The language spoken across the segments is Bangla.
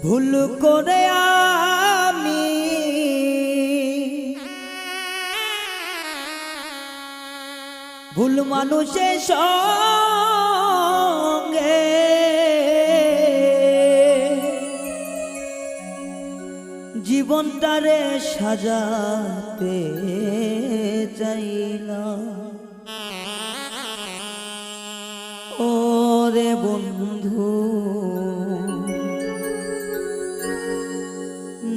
ভুল করে আমি ভুল মানুষের সঙ্গে জীবনটারে সাজাতে চাইলাম। ওরে বন্ধু,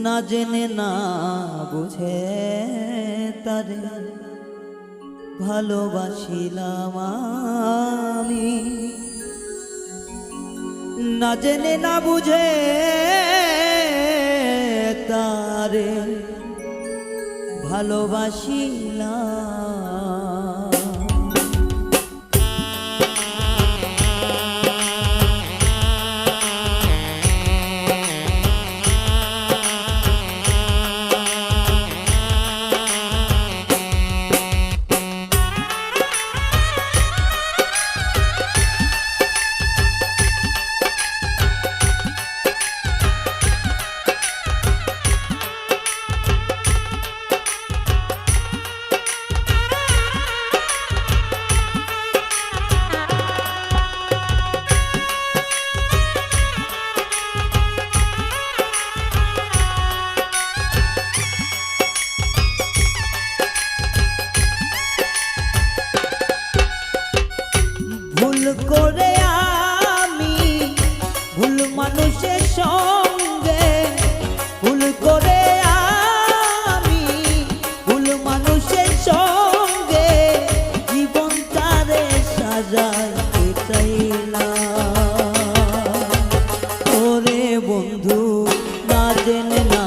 না জেনে না বুঝে তারে ভালোবাসিলাম আমি, না জেনে না বুঝে তারে ভালোবাসিলাম। ভুল করে আমি ভুল মানুষের সঙ্গে, ভুল করে আমি ভুল মানুষের সঙ্গে জীবনটারে সাজাতে চাইলাম। ওরে বন্ধু, না জেনে না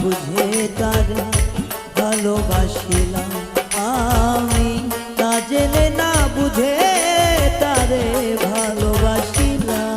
বুঝে তারে ভালোবাসিলাম আমি, না জেনে না বুঝে তারে ভালোবাসিলাম।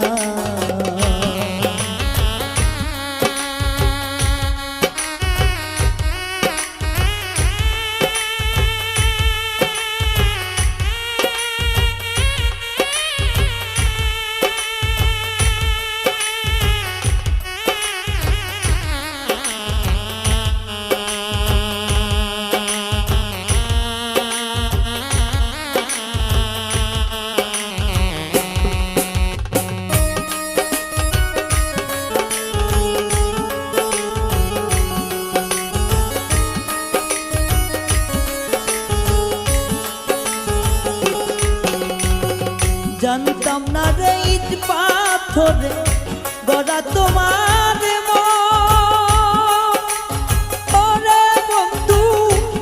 জানতাম না রে ইট পাথরে গড়া তোমার মন। ওরে বন্ধু,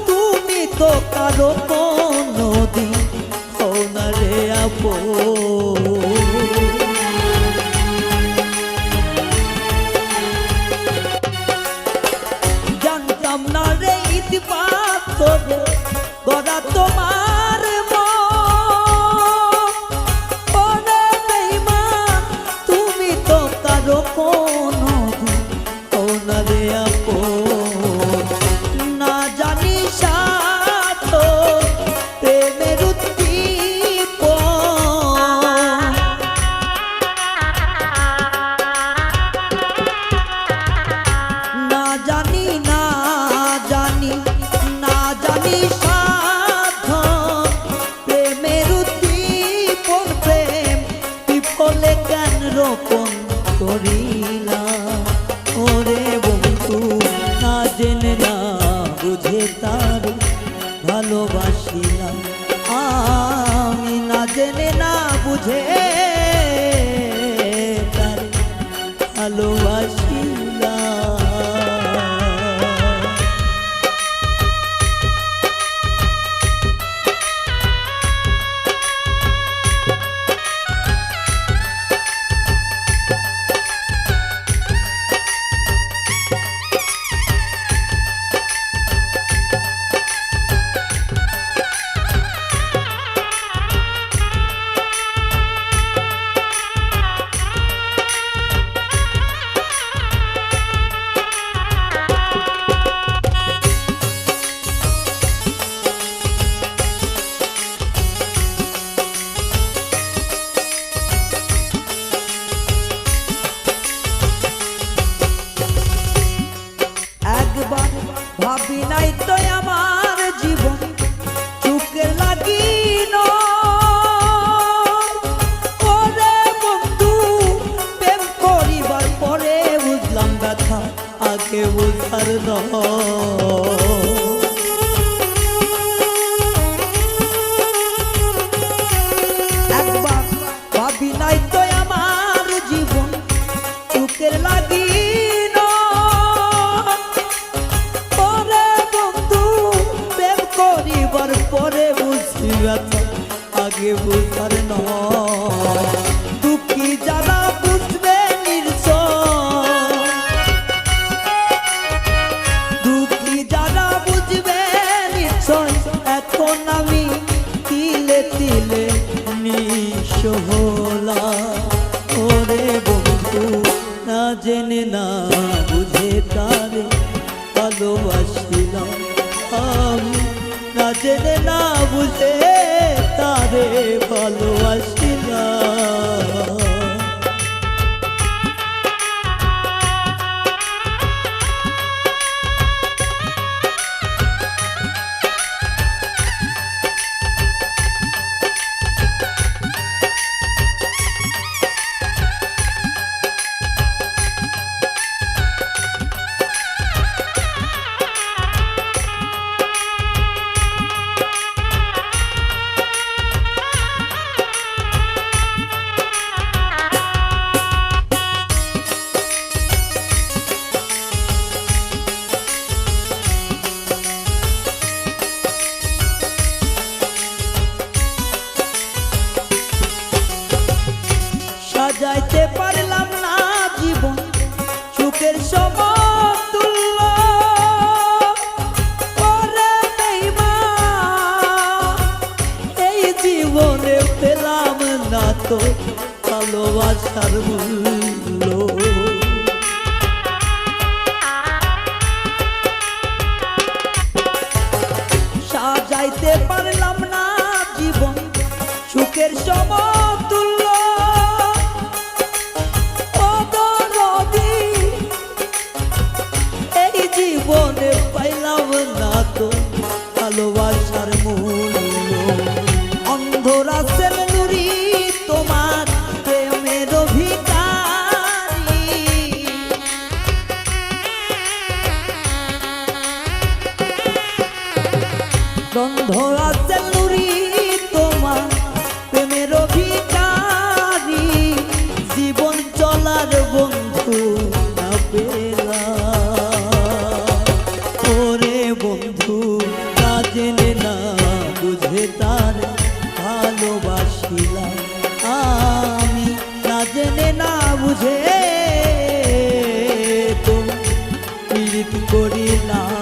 তুমি তো কারো কোনদিন হও না রে আপন। জানতাম না রে ইট পাথরে গড়া তোমার মন। না জানি সাথ প্রেমের উদ্দীপন, না জানি না জানি না জানি সাধ প্রেমের উদ্দীপন। প্রেম বিফলে জ্ঞান রোপণ করিলাম। ওরে বন্ধু, না জেনে না বুঝে তারে ভালোবাসিলাম আমি, না জেনে না বুঝে তারে ভালোবাসিলাম। একবার ভাবি নাই তো আমার জীবন চোখের লাগি পরে বন্ধু প্রেম করিবার পরে বুঝি ব্যথা আগে বুঝার নয় দুঃখী যারা বুঝবে দুঃখী যারা বুঝবে নিশ্চয় এখন আমি তিলে তিলে নিঃস্ব হলাম ওরে বন্ধু না জেনে না বুঝে তারে ভালোবাসিলাম আমি না জেনে না বুঝে তারে ভালোবাসিলাম সাজাইতে পারলাম না জীবন সুখের সমতুল্য ওরে বেঈমান এই জীবনে পেলাম না তো ভালোবাসার মূল্য সাজাইতে পারলাম না জীবন সুখের সমতুল্য জীবনে পাইলাম না তো ভালোবাসার মূল্য অন্ধরা সেলুরি তোমার প্রেমের ভিখারি অন্ধরা সেলুরি তোমার প্রেমের ভিখারি জীবন চলার বন্ধু না বন্ধু না জেনে না বুঝে তার ভালোবাসিলাম আমি না জেনে না বুঝে তো পীড়িত করিলাম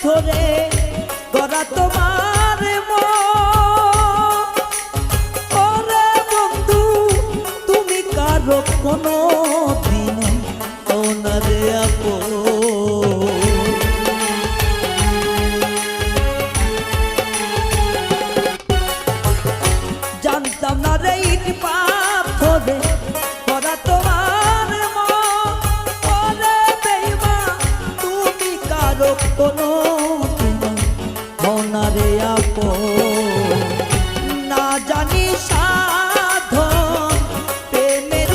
ধরে গড়া তোমার ওরে বন্ধু তুমি কারো কোনো দিন ওনারে আপো জানতাম না রে ইট পাথরে গড়া তোমার ওরে বেঈমান তুমি কারো কোনো রে আপো না জানি সাধন প্রেমের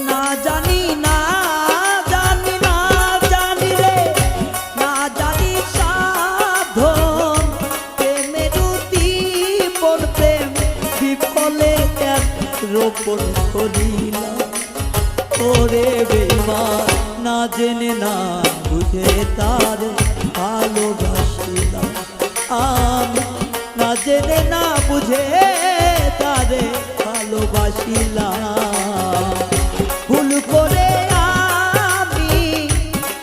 না জানি না জানি না জানি রে না জানি সাধন প্রেমের প্রেম বিফলে এক রোপণ করিলাম ওরে বেঈমান না জেনে না বুঝে তারে ভালোবাসিলাম আমি না জেনে না বুঝে তারে ভালোবাসিলাম ভুল করে আমি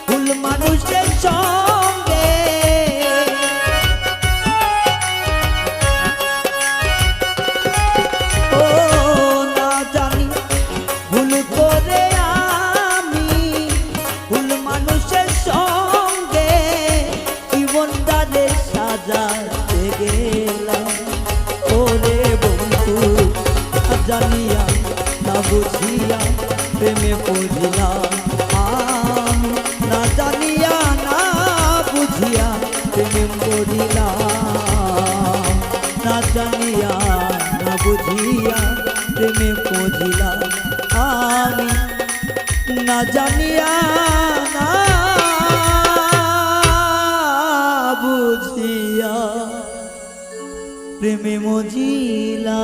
ভুল মানুষের সঙ্গে ও না জানি ভুল করে আমি ভুল মানুষের সঙ্গে জীবনটারে সাজাতে গেলাম ওরে বন্ধু জানিয়া না বুঝিয়া প্রেমে পড়িলাম আমি না জানিয়া না বুঝিয়া প্রেমে পড়িলাম না জানিয়া না বুঝিয়া প্রেমে পড়িলাম আমি না জানিয়া না বুঝিয়া প্রেমে মজিলা।